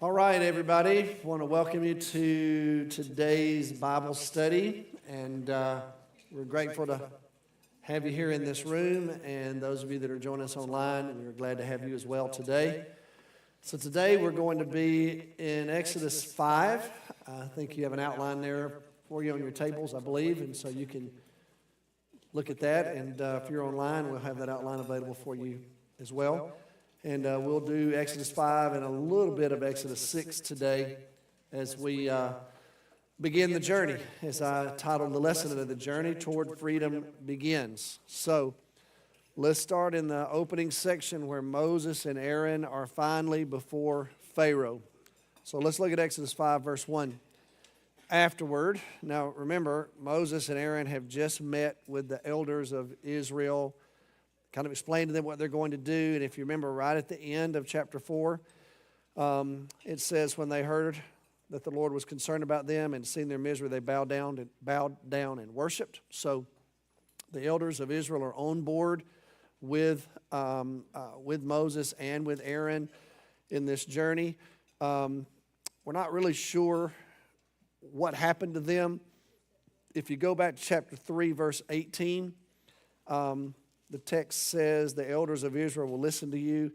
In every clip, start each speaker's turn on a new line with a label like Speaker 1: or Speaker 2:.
Speaker 1: All right, everybody. I want to welcome you to today's Bible study, and we're grateful to have you here in this room, and those of you that are joining us online, we're glad to have you as well today. So today we're going to be in Exodus 5. I think you have an outline there for you on your tables, I believe, and so you can look at that, and if you're online, we'll have that outline available for you as well. And we'll do Exodus 5 and a little bit of Exodus 6 today as we begin the journey, as I titled the lesson of the journey toward freedom begins. So let's start in the opening section where Moses and Aaron are finally before Pharaoh. So let's look at Exodus 5, verse 1. afterward, now remember, Moses and Aaron have just met with the elders of Israel, kind of explained to them what they're going to do. And if you remember right at the end of chapter 4, it says when they heard that the Lord was concerned about them and seeing their misery, they bowed down and worshiped. So the elders of Israel are on board with Moses and with Aaron in this journey. We're not really sure what happened to them. If you go back to chapter 3, verse 18, the text says, the elders of Israel will listen to you.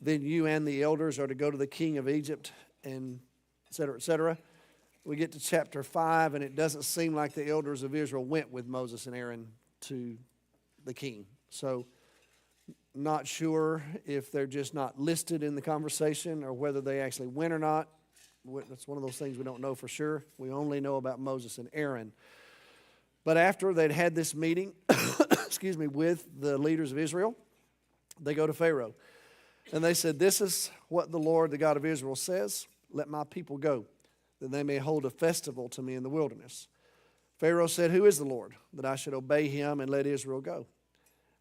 Speaker 1: Then you and the elders are to go to the king of Egypt, and et cetera, et cetera. We get to chapter 5, and it doesn't seem like the elders of Israel went with Moses and Aaron to the king. So, not sure if they're just not listed in the conversation or whether they actually went or not. That's one of those things we don't know for sure. We only know about Moses and Aaron. But after they'd had this meeting, with the leaders of Israel, they go to Pharaoh. And they said, this is what the Lord, the God of Israel, says. Let my people go, that they may hold a festival to me in the wilderness. Pharaoh said, who is the Lord, that I should obey him and let Israel go?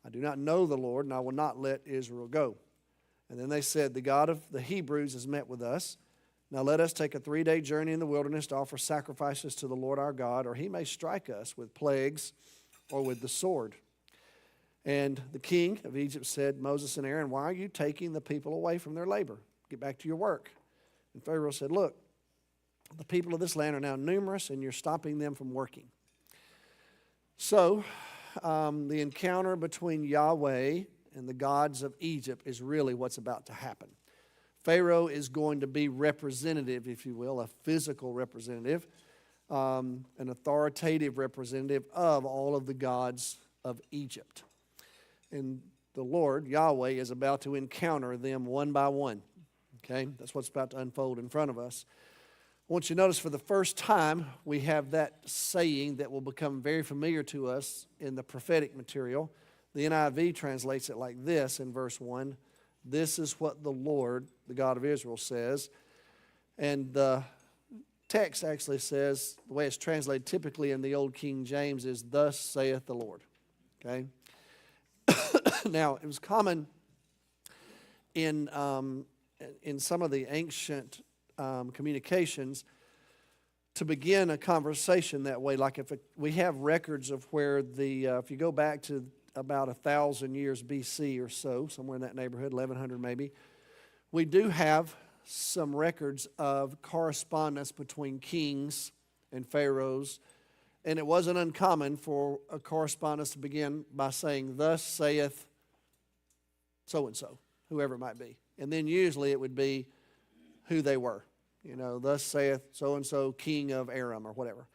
Speaker 1: I do not know the Lord, and I will not let Israel go. And then they said, the God of the Hebrews has met with us. Now let us take a 3-day journey in the wilderness to offer sacrifices to the Lord our God, or he may strike us with plagues or with the sword. And the king of Egypt said, Moses and Aaron, why are you taking the people away from their labor? Get back to your work. And Pharaoh said, look, the people of this land are now numerous, and you're stopping them from working. So, the encounter between Yahweh and the gods of Egypt is really what's about to happen. Pharaoh is going to be representative, if you will, a physical representative, an authoritative representative of all of the gods of Egypt. And the Lord, Yahweh, is about to encounter them one by one. Okay? That's what's about to unfold in front of us. I want you to notice for the first time, we have that saying that will become very familiar to us in the prophetic material. The NIV translates it like this in verse 1. This is what the Lord, the God of Israel, says. And the text actually says, the way it's translated typically in the Old King James is, thus saith the Lord. Okay? Now, it was common in some of the ancient communications to begin a conversation that way. Like we have records of where if you go back to about 1,000 years BC or so, somewhere in that neighborhood, 1,100 maybe, we do have some records of correspondence between kings and pharaohs. And it wasn't uncommon for a correspondence to begin by saying, thus saith so-and-so, whoever it might be. And then usually it would be who they were. Thus saith so-and-so, king of Aram or whatever.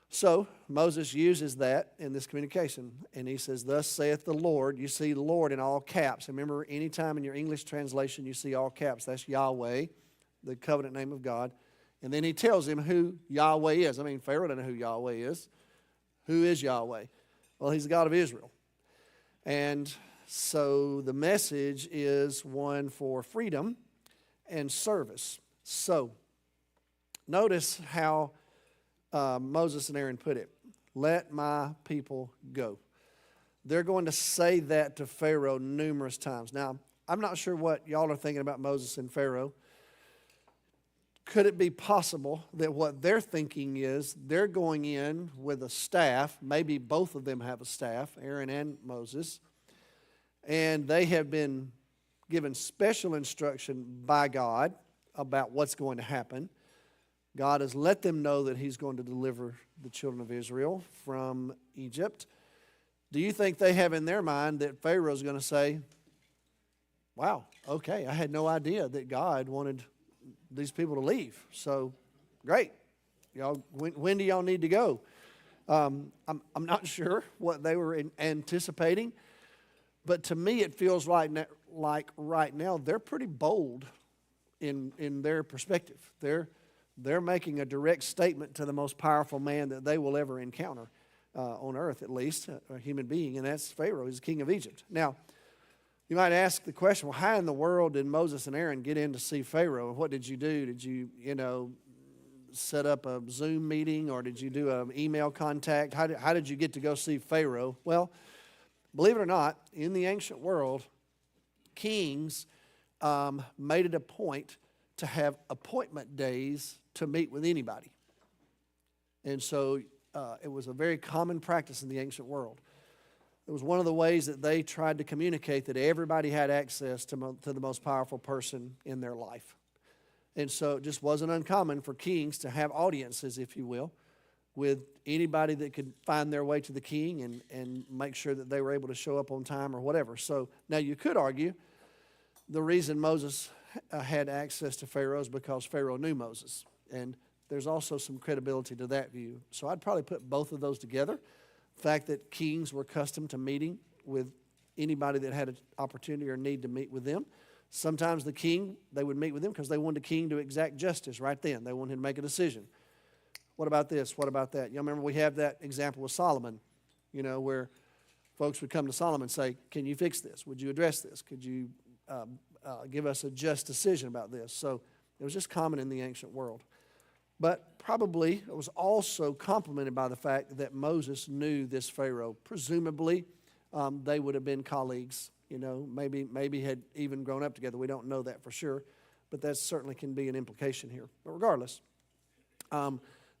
Speaker 1: So Moses uses that in this communication. And he says, thus saith the Lord. You see Lord in all caps. Remember, anytime in your English translation you see all caps, that's Yahweh, the covenant name of God. And then he tells him who Yahweh is. I mean, Pharaoh doesn't know who Yahweh is. Who is Yahweh? Well, he's the God of Israel. And so the message is one for freedom and service. So notice how Moses and Aaron put it. Let my people go. They're going to say that to Pharaoh numerous times. Now, I'm not sure what y'all are thinking about Moses and Pharaoh. Could it be possible that what they're thinking is they're going in with a staff, maybe both of them have a staff, Aaron and Moses, and they have been given special instruction by God about what's going to happen. God has let them know that he's going to deliver the children of Israel from Egypt. Do you think they have in their mind that Pharaoh's going to say, wow, okay, I had no idea that God wanted these people to leave. So, great. Y'all, when do y'all need to go? I'm not sure what they were anticipating, but to me it feels like right now they're pretty bold in their perspective. They're making a direct statement to the most powerful man that they will ever encounter on earth, at least, a human being, and that's Pharaoh. He's the king of Egypt. Now, you might ask the question, well, how in the world did Moses and Aaron get in to see Pharaoh? What did you do? Did you set up a Zoom meeting, or did you do an email contact? How did you get to go see Pharaoh? Well, believe it or not, in the ancient world, kings made it a point to have appointment days to meet with anybody. And so it was a very common practice in the ancient world. It was one of the ways that they tried to communicate that everybody had access to the most powerful person in their life. And so it just wasn't uncommon for kings to have audiences, if you will, with anybody that could find their way to the king and make sure that they were able to show up on time or whatever. So now you could argue the reason Moses had access to Pharaoh is because Pharaoh knew Moses. And there's also some credibility to that view. So I'd probably put both of those together. The fact that kings were accustomed to meeting with anybody that had an opportunity or need to meet with them. Sometimes the king, they would meet with him because they wanted the king to exact justice right then. They wanted him to make a decision. What about this? What about that? You remember we have that example with Solomon, where folks would come to Solomon and say, can you fix this? Would you address this? Could you give us a just decision about this? So it was just common in the ancient world. But probably it was also complemented by the fact that Moses knew this Pharaoh. Presumably, they would have been colleagues. Maybe had even grown up together. We don't know that for sure, but that certainly can be an implication here. But regardless,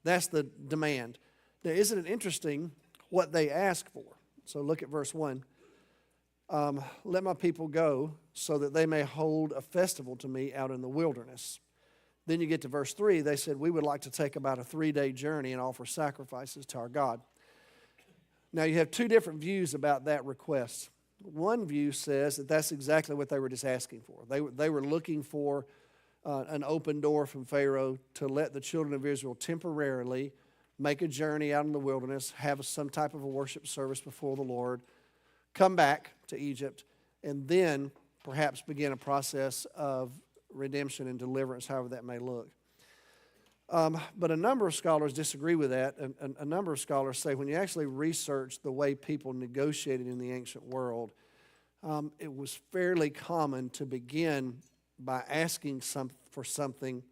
Speaker 1: that's the demand. Now, isn't it interesting what they ask for? So look at verse 1. Let my people go so that they may hold a festival to me out in the wilderness. Then you get to verse 3. They said, we would like to take about a 3-day journey and offer sacrifices to our God. Now, you have two different views about that request. One view says that that's exactly what they were just asking for. They were looking for an open door from Pharaoh to let the children of Israel temporarily make a journey out in the wilderness, have some type of a worship service before the Lord, come back to Egypt, and then perhaps begin a process of redemption and deliverance, however that may look. But a number of scholars disagree with that. A number of scholars say when you actually research the way people negotiated in the ancient world, it was fairly common to begin by asking for something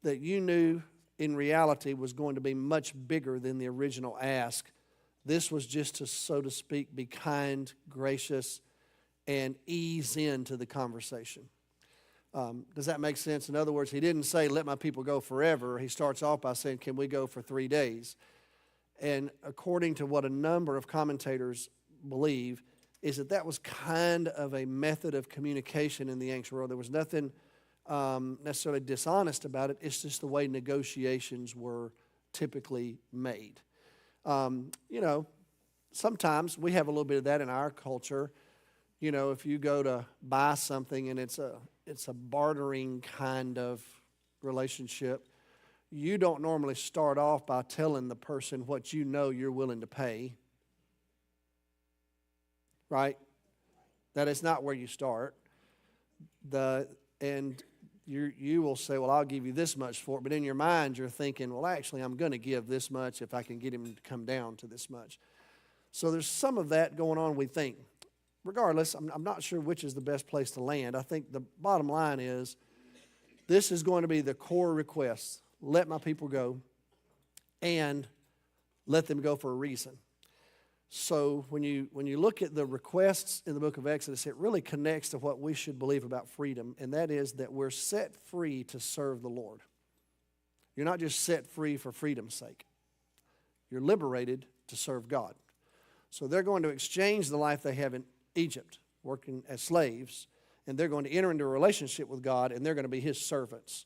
Speaker 1: that you knew in reality was going to be much bigger than the original ask. This was just to, so to speak, be kind, gracious, and ease into the conversation. Does that make sense? In other words, he didn't say, let my people go forever. He starts off by saying, can we go for 3 days? And according to what a number of commentators believe, is that was kind of a method of communication in the ancient world. There was nothing necessarily dishonest about it. It's just the way negotiations were typically made. Sometimes we have a little bit of that in our culture. If you go to buy something and it's a bartering kind of relationship, you don't normally start off by telling the person what you know you're willing to pay. Right? That is not where you start. And you will say, well, I'll give you this much for it. But in your mind, you're thinking, well, actually, I'm going to give this much if I can get him to come down to this much. So there's some of that going on, we think. Regardless, I'm not sure which is the best place to land. I think the bottom line is this is going to be the core request. Let my people go and let them go for a reason. So when you look at the requests in the book of Exodus, it really connects to what we should believe about freedom, and that is that we're set free to serve the Lord. You're not just set free for freedom's sake. You're liberated to serve God. So they're going to exchange the life they have in Egypt, working as slaves, and they're going to enter into a relationship with God, and they're going to be His servants.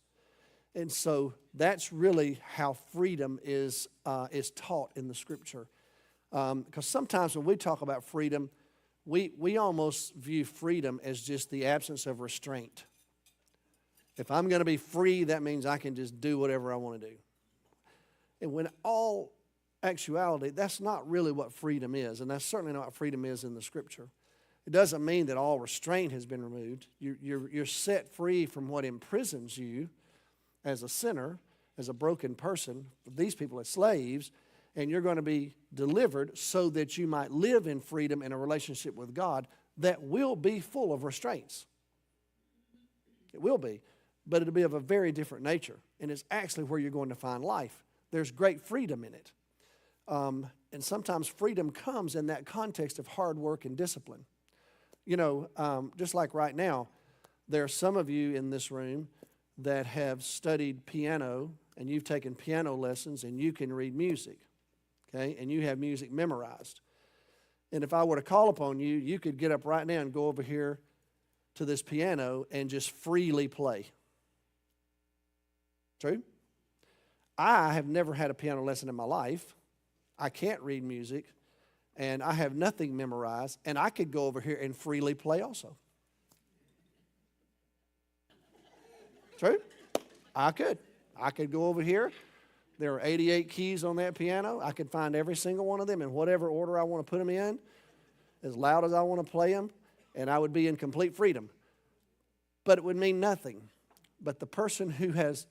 Speaker 1: And so that's really how freedom is taught in the Scripture. Because sometimes when we talk about freedom, we almost view freedom as just the absence of restraint. If I'm going to be free, that means I can just do whatever I want to do. And when all actuality, that's not really what freedom is, and that's certainly not what freedom is in the Scripture. It doesn't mean that all restraint has been removed. You're set free from what imprisons you as a sinner, as a broken person, these people as slaves, and you're going to be delivered so that you might live in freedom in a relationship with God that will be full of restraints. It will be, but it'll be of a very different nature. and it's actually where you're going to find life. There's great freedom in it. And sometimes freedom comes in that context of hard work and discipline. You know, just like right now, there are some of you in this room that have studied piano, and you've taken piano lessons, and you can read music, okay? And you have music memorized. And if I were to call upon you, you could get up right now and go over here to this piano and just freely play. True? I have never had a piano lesson in my life. I can't read music, and I have nothing memorized, and I could go over here and freely play also. True? I could go over here. There are 88 keys on that piano. I could find every single one of them in whatever order I want to put them in, as loud as I want to play them, and I would be in complete freedom. But it would mean nothing. But the person who has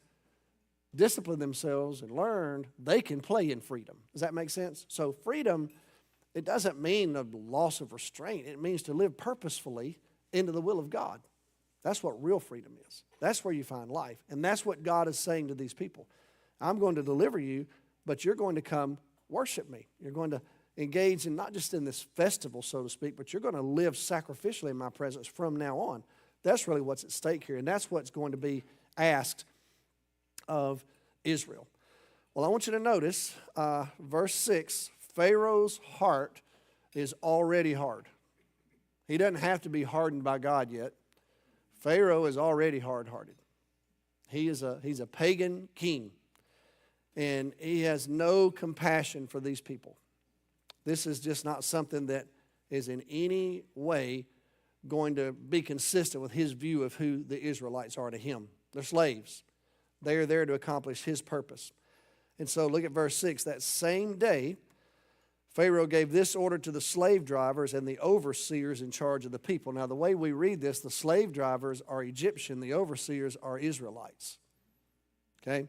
Speaker 1: disciplined themselves and learned, they can play in freedom. Does that make sense? So freedom, it doesn't mean a loss of restraint. It means to live purposefully into the will of God. That's what real freedom is. That's where you find life. And that's what God is saying to these people. I'm going to deliver you, but you're going to come worship me. You're going to engage in not just in this festival, so to speak, but you're going to live sacrificially in my presence from now on. That's really what's at stake here, and that's what's going to be asked of Israel. Well, I want you to notice verse 6, Pharaoh's heart is already hard. He doesn't have to be hardened by God yet. Pharaoh is already hard-hearted. He's a pagan king, and he has no compassion for these people. This is just not something that is in any way going to be consistent with his view of who the Israelites are to him. They're slaves. They are there to accomplish his purpose. And so look at verse 6. That same day, Pharaoh gave this order to the slave drivers and the overseers in charge of the people. Now, the way we read this, the slave drivers are Egyptian, the overseers are Israelites. Okay?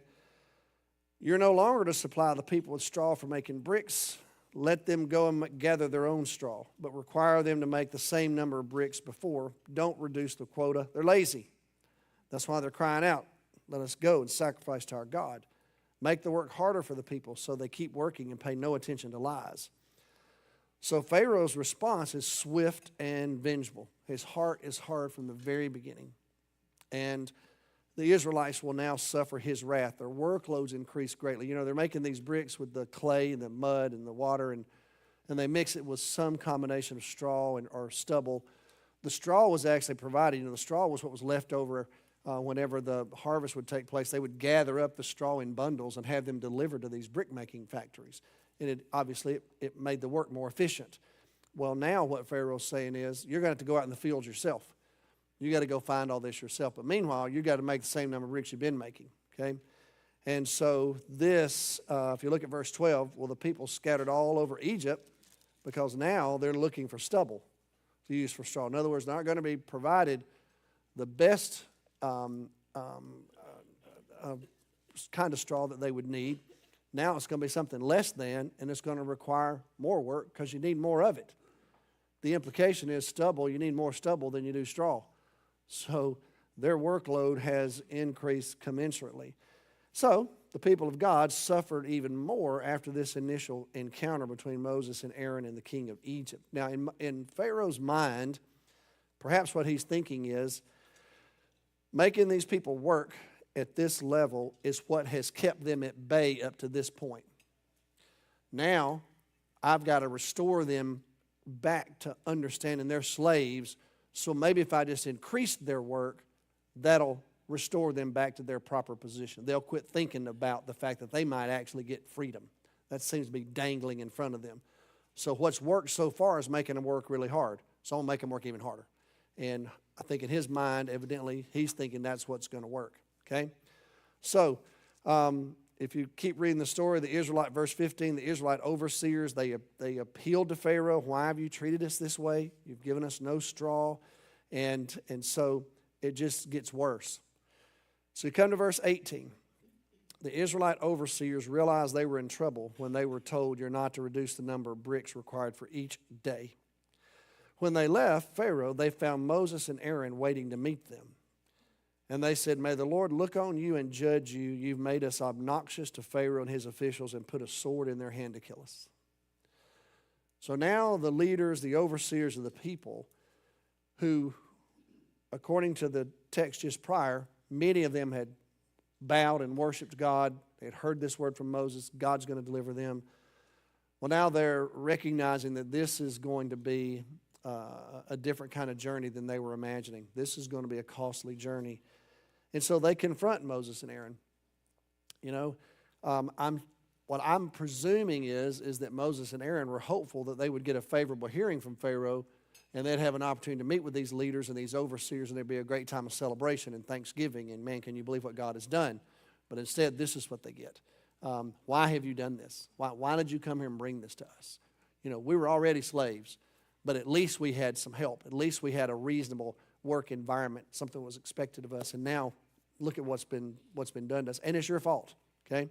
Speaker 1: You're no longer to supply the people with straw for making bricks. Let them go and gather their own straw, but require them to make the same number of bricks before. Don't reduce the quota. They're lazy. That's why they're crying out, let us go and sacrifice to our God. Make the work harder for the people so they keep working and pay no attention to lies. So Pharaoh's response is swift and vengeful. His heart is hard from the very beginning. And the Israelites will now suffer his wrath. Their workloads increase greatly. You know, they're making these bricks with the clay and the mud and the water, and they mix it with some combination of straw or stubble. The straw was actually provided. You know, the straw was what was left over whenever the harvest would take place. They would gather up the straw in bundles and have them delivered to these brick-making factories. And obviously it made the work more efficient. Well, now what Pharaoh's saying is, you're going to have to go out in the fields yourself. You got to go find all this yourself. But meanwhile, you got to make the same number of bricks you've been making. Okay? And so this, if you look at verse 12, well, the people scattered all over Egypt because now they're looking for stubble to use for straw. In other words, they're not going to be provided the best kind of straw that they would need. Now it's going to be something less than, and it's going to require more work because you need more of it. The implication is stubble, you need more stubble than you do straw. So their workload has increased commensurately. So the people of God suffered even more after this initial encounter between Moses and Aaron and the king of Egypt. Now in Pharaoh's mind, perhaps what he's thinking is, making these people work at this level is what has kept them at bay up to this point. Now, I've got to restore them back to understanding they're slaves, so maybe if I just increase their work, that'll restore them back to their proper position. They'll quit thinking about the fact that they might actually get freedom. That seems to be dangling in front of them. So what's worked so far is making them work really hard. So I'm going to make them work even harder. And I think in his mind, evidently, he's thinking that's what's going to work. Okay? So, if you keep reading the story, the Israelite, verse 15, the Israelite overseers, they appealed to Pharaoh. Why have you treated us this way? You've given us no straw. And so it just gets worse. So you come to verse 18. The Israelite overseers realized they were in trouble when they were told you're not to reduce the number of bricks required for each day. When they left Pharaoh, they found Moses and Aaron waiting to meet them. And they said, may the Lord look on you and judge you. You've made us obnoxious to Pharaoh and his officials and put a sword in their hand to kill us. So now the leaders, the overseers of the people, who, according to the text just prior, many of them had bowed and worshiped God. They had heard this word from Moses. God's going to deliver them. Well, now they're recognizing that this is going to be a different kind of journey than they were imagining. This is going to be a costly journey. And so they confront Moses and Aaron. You know, what I'm presuming is that Moses and Aaron were hopeful that they would get a favorable hearing from Pharaoh, and they'd have an opportunity to meet with these leaders and these overseers, and there'd be a great time of celebration and thanksgiving, and man, can you believe what God has done? But instead, this is what they get. Why have you done this? Why did you come here and bring this to us? You know, we were already slaves, but at least we had some help. At least we had a reasonable work environment. Something was expected of us, and now look at what's been done to us, and it's your fault. Okay,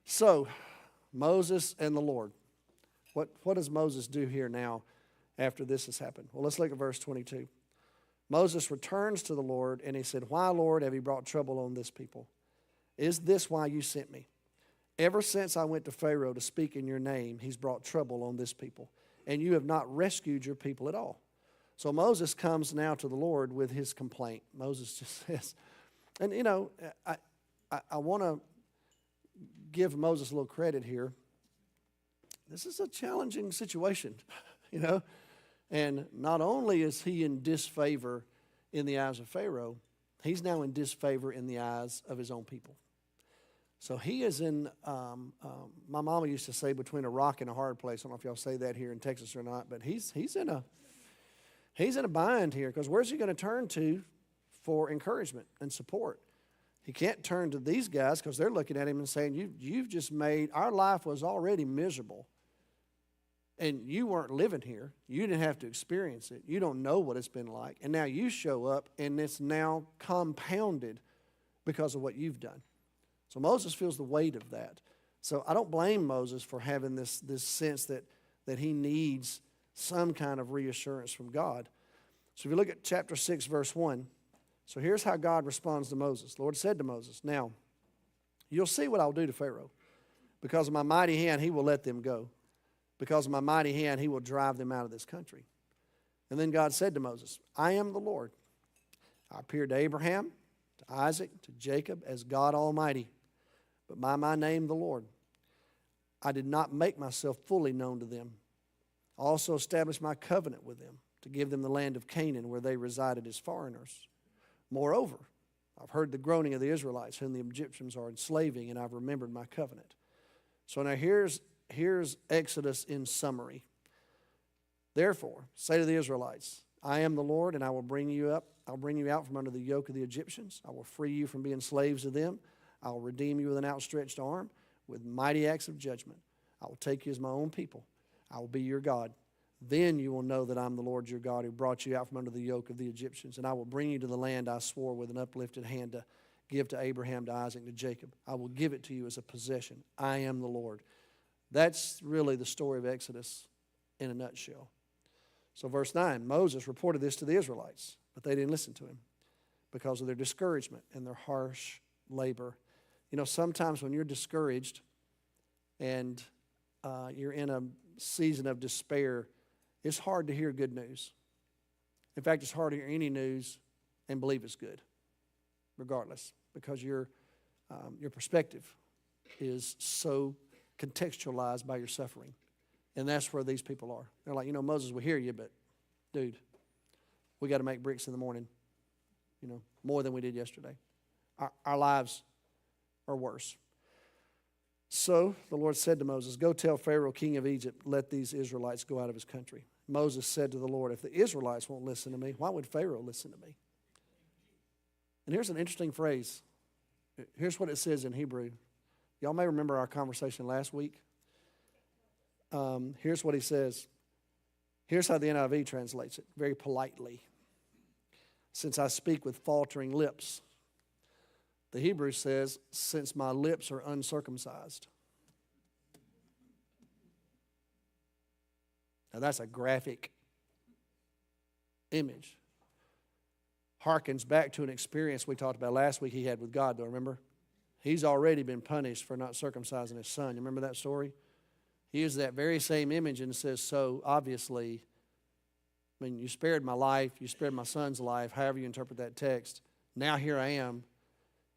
Speaker 1: so Moses and the Lord. What does Moses do here now after this has happened? Well, let's look at verse 22. Moses returns to the Lord, and he said, why, Lord, have you brought trouble on this people? Is this why you sent me? Ever since I went to Pharaoh to speak in your name, he's brought trouble on this people, and you have not rescued your people at all. So Moses comes now to the Lord with his complaint. Moses just says, and you know, I want to give Moses a little credit here. This is a challenging situation, you know. And not only is he in disfavor in the eyes of Pharaoh, he's now in disfavor in the eyes of his own people. So he is in, my mama used to say, between a rock and a hard place. I don't know if y'all say that here in Texas or not, but he's in a bind here, because where's he going to turn to for encouragement and support? He can't turn to these guys because they're looking at him and saying, you've just made, our life was already miserable. And you weren't living here. You didn't have to experience it. You don't know what it's been like. And now you show up, and it's now compounded because of what you've done. So Moses feels the weight of that. So I don't blame Moses for having this sense that he needs some kind of reassurance from God. So if you look at chapter 6, verse 1, so here's how God responds to Moses. The Lord said to Moses, now, you'll see what I'll do to Pharaoh. Because of my mighty hand, he will let them go. Because of my mighty hand, he will drive them out of this country. And then God said to Moses, I am the Lord. I appeared to Abraham, to Isaac, to Jacob as God Almighty, but by my name, the Lord. I did not make myself fully known to them. I also established my covenant with them to give them the land of Canaan where they resided as foreigners. Moreover, I've heard the groaning of the Israelites whom the Egyptians are enslaving, and I've remembered my covenant. So now here's Exodus in summary. Therefore, say to the Israelites, I am the Lord, and I will bring you up. I'll bring you out from under the yoke of the Egyptians. I will free you from being slaves of them. I will redeem you with an outstretched arm, with mighty acts of judgment. I will take you as my own people. I will be your God. Then you will know that I'm the Lord your God who brought you out from under the yoke of the Egyptians. And I will bring you to the land I swore with an uplifted hand to give to Abraham, to Isaac, to Jacob. I will give it to you as a possession. I am the Lord. That's really the story of Exodus in a nutshell. So verse 9, Moses reported this to the Israelites, but they didn't listen to him because of their discouragement and their harsh labor. You know, sometimes when you're discouraged and you're in a season of despair, it's hard to hear good news. In fact, it's hard to hear any news and believe it's good, regardless, because your perspective is so contextualized by your suffering. And that's where these people are. They're like, you know, Moses, we hear you, but dude, we got to make bricks in the morning, you know, more than we did yesterday. Our lives are worse. So the Lord said to Moses, go tell Pharaoh, king of Egypt, let these Israelites go out of his country. Moses said to the Lord, if the Israelites won't listen to me, why would Pharaoh listen to me? And here's an interesting phrase. Here's what it says in Hebrew. Y'all may remember our conversation last week. Here's what he says. Here's how the NIV translates it, very politely. Since I speak with faltering lips. The Hebrew says, since my lips are uncircumcised. Now that's a graphic image. harkens back to an experience we talked about last week he had with God, though, remember? He's already been punished for not circumcising his son. You remember that story? He uses that very same image and says, so obviously, I mean, you spared my life, you spared my son's life, however you interpret that text. Now here I am,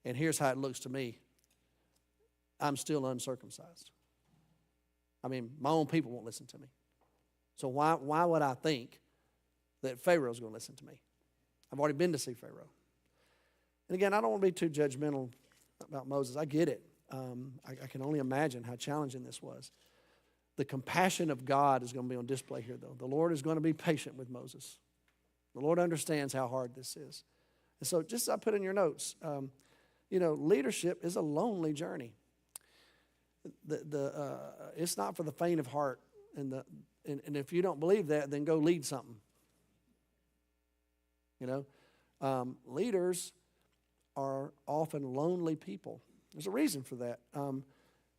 Speaker 1: and here's how it looks to me. I'm still uncircumcised. I mean, my own people won't listen to me. So why would I think that Pharaoh's going to listen to me? I've already been to see Pharaoh. And again, I don't want to be too judgmental about Moses. I get it. I can only imagine how challenging this was. The compassion of God is going to be on display here, though. The Lord is going to be patient with Moses. The Lord understands how hard this is. And so just as I put in your notes, leadership is a lonely journey. It's not for the faint of heart. And if you don't believe that, then go lead something. Leaders are often lonely people. There's a reason for that.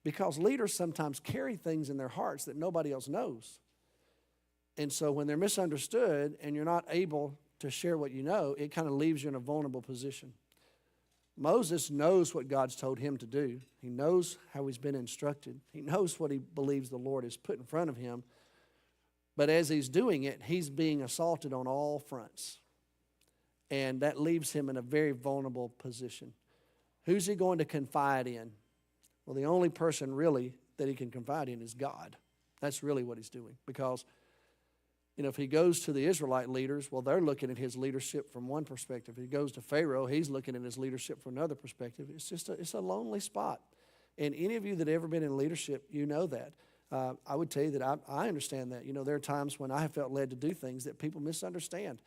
Speaker 1: Because leaders sometimes carry things in their hearts that nobody else knows. And so when they're misunderstood and you're not able to share what you know, it kind of leaves you in a vulnerable position. Moses knows what God's told him to do. He knows how he's been instructed. He knows what he believes the Lord has put in front of him. But as he's doing it, he's being assaulted on all fronts. And that leaves him in a very vulnerable position. Who's he going to confide in? Well, the only person really that he can confide in is God. That's really what he's doing. Because, if he goes to the Israelite leaders, well, they're looking at his leadership from one perspective. If he goes to Pharaoh, he's looking at his leadership from another perspective. It's a lonely spot. And any of you that have ever been in leadership, you know that. I would tell you that I understand that. There are times when I have felt led to do things that people misunderstand.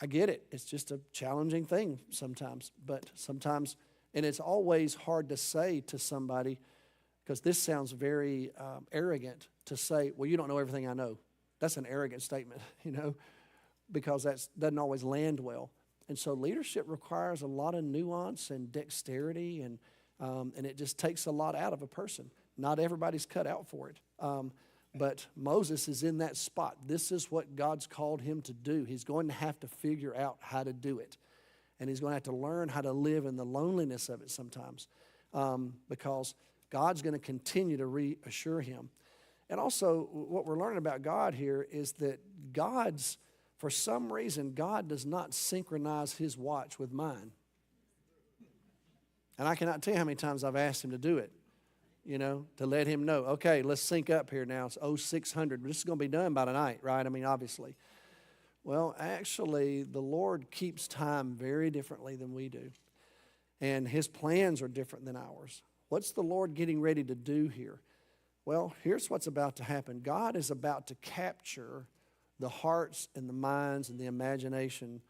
Speaker 1: I get it. It's just a challenging thing sometimes. But sometimes, and it's always hard to say to somebody, because this sounds very arrogant to say, well, you don't know everything I know. That's an arrogant statement, because that doesn't always land well. And so leadership requires a lot of nuance and dexterity, and it just takes a lot out of a person. Not everybody's cut out for it. But Moses is in that spot. This is what God's called him to do. He's going to have to figure out how to do it. And he's going to have to learn how to live in the loneliness of it sometimes, because God's going to continue to reassure him. And also, what we're learning about God here is that for some reason, God does not synchronize his watch with mine. And I cannot tell you how many times I've asked him to do it, to let him know, okay, let's sync up here now. It's 0600. This is going to be done by tonight, right? I mean, obviously. Well, actually, the Lord keeps time very differently than we do. And his plans are different than ours. What's the Lord getting ready to do here? Well, here's what's about to happen. God is about to capture the hearts and the minds and the imagination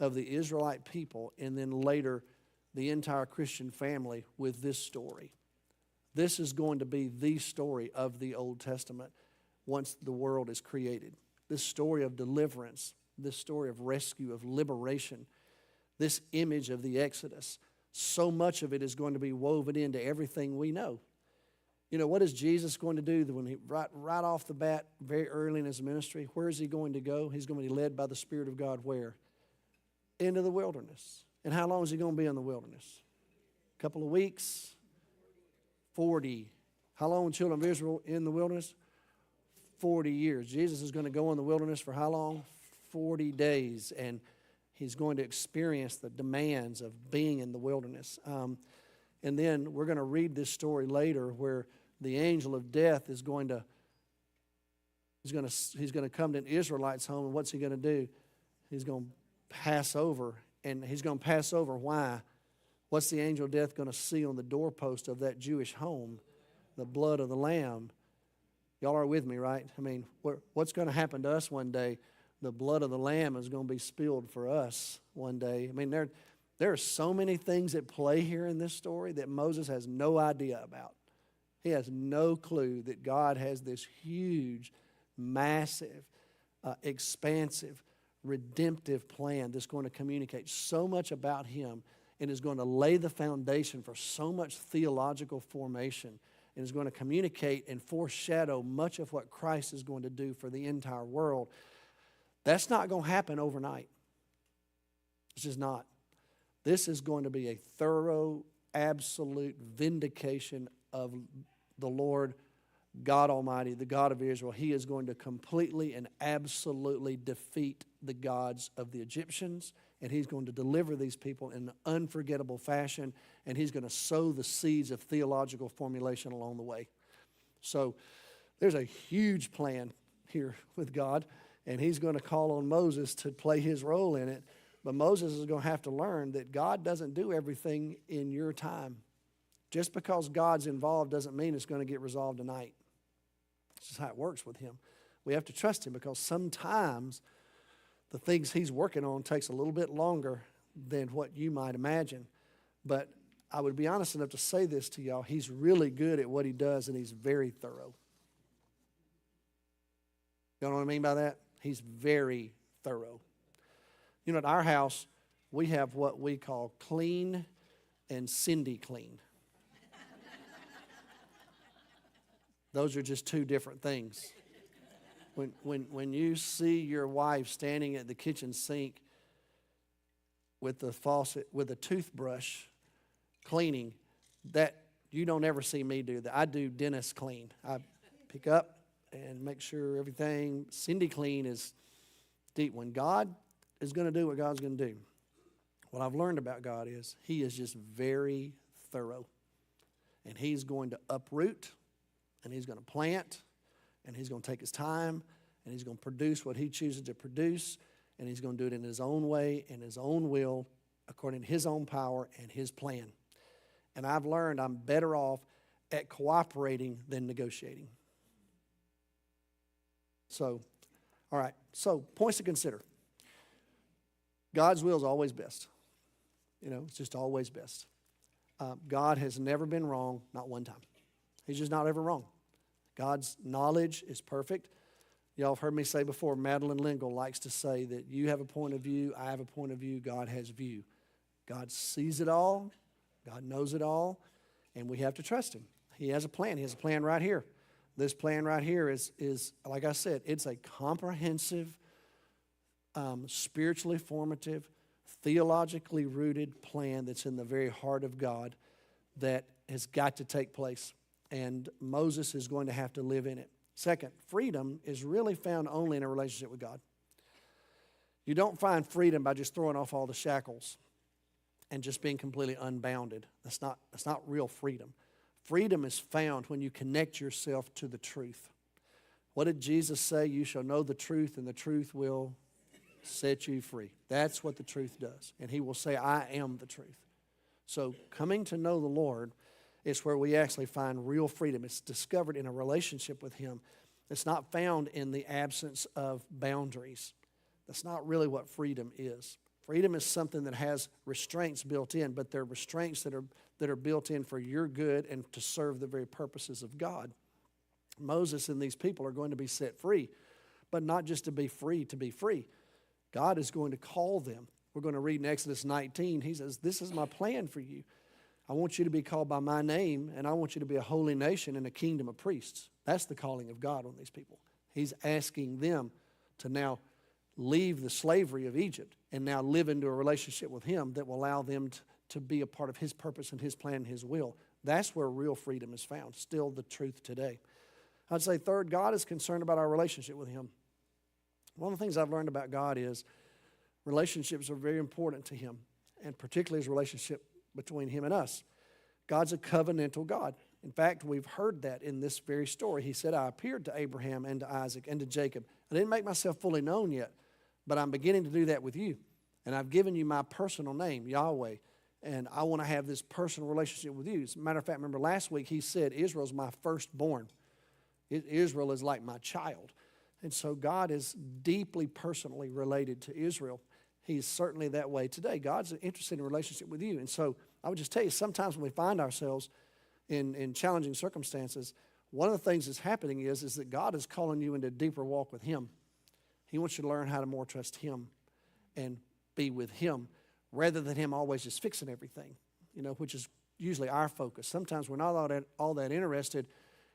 Speaker 1: of the Israelite people, and then later the entire Christian family with this story. This is going to be the story of the Old Testament once the world is created. This story of deliverance, this story of rescue, of liberation, this image of the Exodus. So much of it is going to be woven into everything we know. What is Jesus going to do when he right off the bat, very early in his ministry? Where is he going to go? He's going to be led by the Spirit of God where? Into the wilderness. And how long is he going to be in the wilderness? A couple of weeks? 40. How long were the children of Israel in the wilderness? 40 years. Jesus is going to go in the wilderness for how long? 40 days. And he's going to experience the demands of being in the wilderness. And then we're going to read this story later where the angel of death is going to come to an Israelite's home, and what's he going to do? He's going to pass over, and he's going to pass over why? What's the angel of death going to see on the doorpost of that Jewish home? The blood of the Lamb. Y'all are with me, right? I mean, what's going to happen to us one day? The blood of the Lamb is going to be spilled for us one day. I mean, there are so many things at play here in this story that Moses has no idea about. He has no clue that God has this huge, massive, expansive, redemptive plan that's going to communicate so much about him and is going to lay the foundation for so much theological formation and is going to communicate and foreshadow much of what Christ is going to do for the entire world. That's not going to happen overnight. It's just not. This is going to be a thorough, absolute vindication of the Lord God Almighty, the God of Israel. He is going to completely and absolutely defeat the gods of the Egyptians, and he's going to deliver these people in an unforgettable fashion, and he's going to sow the seeds of theological formulation along the way. So there's a huge plan here with God, and he's going to call on Moses to play his role in it. But Moses is going to have to learn that God doesn't do everything in your time. Just because God's involved doesn't mean it's going to get resolved tonight. This is how it works with him. We have to trust him because sometimes the things he's working on takes a little bit longer than what you might imagine. But I would be honest enough to say this to y'all. He's really good at what he does, and he's very thorough. You know what I mean by that? He's very thorough. You know, at our house, we have what we call clean and Cindy clean. Those are just two different things. When you see your wife standing at the kitchen sink with the faucet, with a toothbrush cleaning, that you don't ever see me do that. I do dentist clean. I pick up and make sure everything, Cindy clean is deep. When God is going to do what God's going to do, what I've learned about God is he is just very thorough. And he's going to uproot, and he's going to plant, and he's going to take his time, and he's going to produce what he chooses to produce, and he's going to do it in his own way, in his own will, according to his own power and his plan. And I've learned I'm better off at cooperating than negotiating. So, all right, so points to consider. God's will is always best. You know, it's just always best. God has never been wrong, not one time. He's just not ever wrong. God's knowledge is perfect. Y'all have heard me say before, Madeline Lingle likes to say that you have a point of view, I have a point of view, God has view. God sees it all, God knows it all, and we have to trust him. He has a plan. He has a plan right here. This plan right here is like I said, it's a comprehensive, spiritually formative, theologically rooted plan that's in the very heart of God that has got to take place. And Moses is going to have to live in it. Second, freedom is really found only in a relationship with God. You don't find freedom by just throwing off all the shackles and just being completely unbounded. That's not real freedom. Freedom is found when you connect yourself to the truth. What did Jesus say? You shall know the truth, and the truth will set you free. That's what the truth does. And he will say, I am the truth. So coming to know the Lord is where we actually find real freedom. It's discovered in a relationship with him. It's not found in the absence of boundaries. That's not really what freedom is. Freedom is something that has restraints built in, but they're restraints that are built in for your good and to serve the very purposes of God. Moses and these people are going to be set free, but not just to be free to be free. God is going to call them. We're going to read in Exodus 19. He says, this is my plan for you. I want you to be called by my name, and I want you to be a holy nation and a kingdom of priests. That's the calling of God on these people. He's asking them to now leave the slavery of Egypt and now live into a relationship with him that will allow them to be a part of his purpose and his plan and his will. That's where real freedom is found, still the truth today. I'd say third, God is concerned about our relationship with him. One of the things I've learned about God is relationships are very important to him, and particularly his relationship between him and us. God's a covenantal God. In fact, we've heard that in this very story. He said, I appeared to Abraham and to Isaac and to Jacob. I didn't make myself fully known yet, but I'm beginning to do that with you. And I've given you my personal name, Yahweh, and I want to have this personal relationship with you. As a matter of fact, remember last week he said, Israel's my firstborn. Israel is like my child. And so God is deeply personally related to Israel. He's certainly that way today. God's interested in a relationship with you. And so I would just tell you, sometimes when we find ourselves in challenging circumstances, one of the things that's happening is that God is calling you into a deeper walk with him. He wants you to learn how to more trust him and be with him rather than him always just fixing everything, which is usually our focus. Sometimes we're not all that interested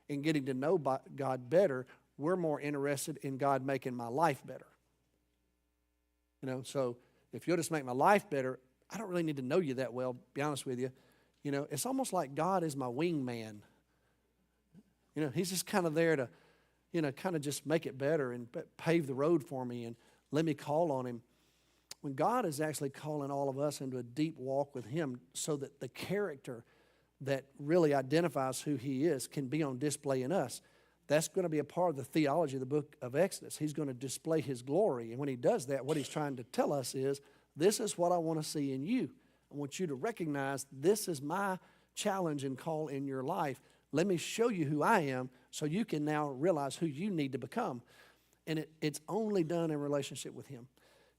Speaker 1: in getting to know God better. We're more interested in God making my life better. So if you'll just make my life better, I don't really need to know you that well, be honest with you. You know, it's almost like God is my wingman. You know, he's just kind of there to, you know, kind of just make it better and pave the road for me and let me call on him. When God is actually calling all of us into a deep walk with him so that the character that really identifies who he is can be on display in us, that's going to be a part of the theology of the book of Exodus. He's going to display his glory. And when he does that, what he's trying to tell us is, this is what I want to see in you. I want you to recognize this is my challenge and call in your life. Let me show you who I am so you can now realize who you need to become. And it's only done in relationship with him.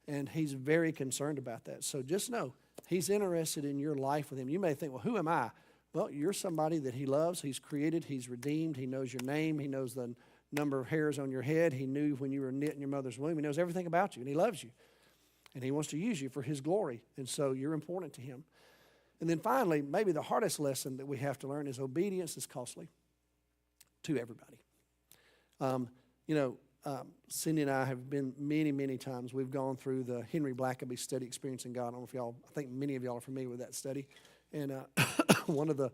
Speaker 1: And he's very concerned about that. So just know, he's interested in your life with him. You may think, well, who am I? Well, you're somebody that he loves. He's created. He's redeemed. He knows your name. He knows the number of hairs on your head. He knew when you were knit in your mother's womb. He knows everything about you, and he loves you. And he wants to use you for his glory. And so you're important to him. And then finally, maybe the hardest lesson that we have to learn is obedience is costly to everybody. Cindy and I have been many, many times, we've gone through the Henry Blackaby study, Experiencing God. I don't know if y'all, I think many of y'all are familiar with that study. And one of the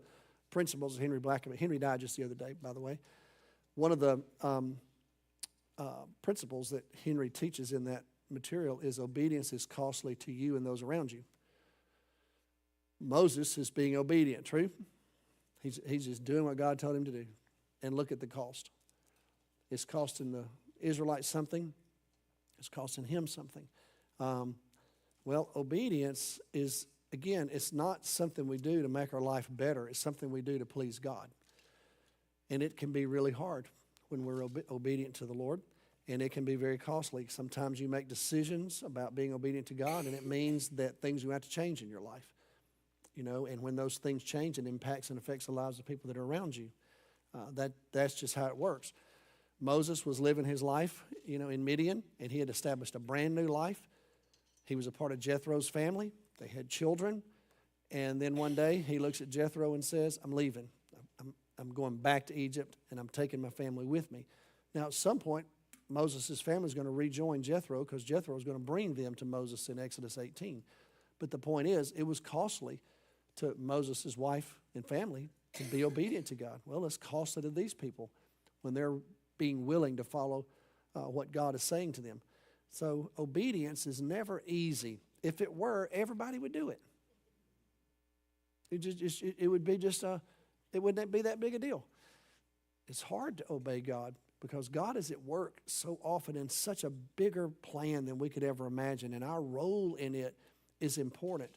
Speaker 1: principles of Henry Blackaby, Henry died just the other day, by the way. One of the principles that Henry teaches in that material is obedience is costly to you and those around you. Moses is being obedient, true? He's just doing what God told him to do. And look at the cost. It's costing the Israelites something. It's costing him something. Obedience is, again, it's not something we do to make our life better. It's something we do to please God. And it can be really hard when we're obedient to the Lord. And it can be very costly. Sometimes you make decisions about being obedient to God, and it means that things will have to change in your life. You know, and when those things change, it impacts and affects the lives of people that are around you. That's just how it works. Moses was living his life, you know, in Midian, and he had established a brand new life. He was a part of Jethro's family. They had children. And then one day he looks at Jethro and says, I'm leaving. I'm going back to Egypt, and I'm taking my family with me. Now, at some point, Moses' family is going to rejoin Jethro because Jethro is going to bring them to Moses in Exodus 18. But the point is, it was costly to Moses' wife and family to be obedient to God. Well, it's costly to these people when they're being willing to follow what God is saying to them. So obedience is never easy. If it were, everybody would do it. It would be just it wouldn't be that big a deal. It's hard to obey God because God is at work so often in such a bigger plan than we could ever imagine, and our role in it is important.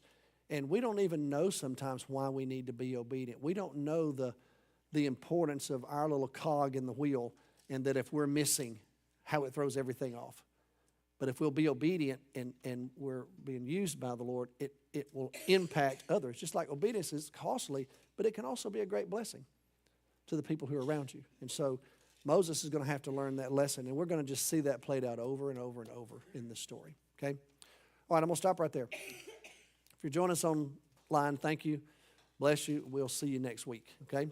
Speaker 1: And we don't even know sometimes why we need to be obedient. We don't know the importance of our little cog in the wheel, and that if we're missing, how it throws everything off. But if we'll be obedient and we're being used by the Lord, it will impact others. Just like obedience is costly, but it can also be a great blessing to the people who are around you. And so Moses is going to have to learn that lesson, and we're going to just see that played out over and over and over in this story, okay? All right, I'm going to stop right there. If you're joining us online, thank you. Bless you. We'll see you next week, okay?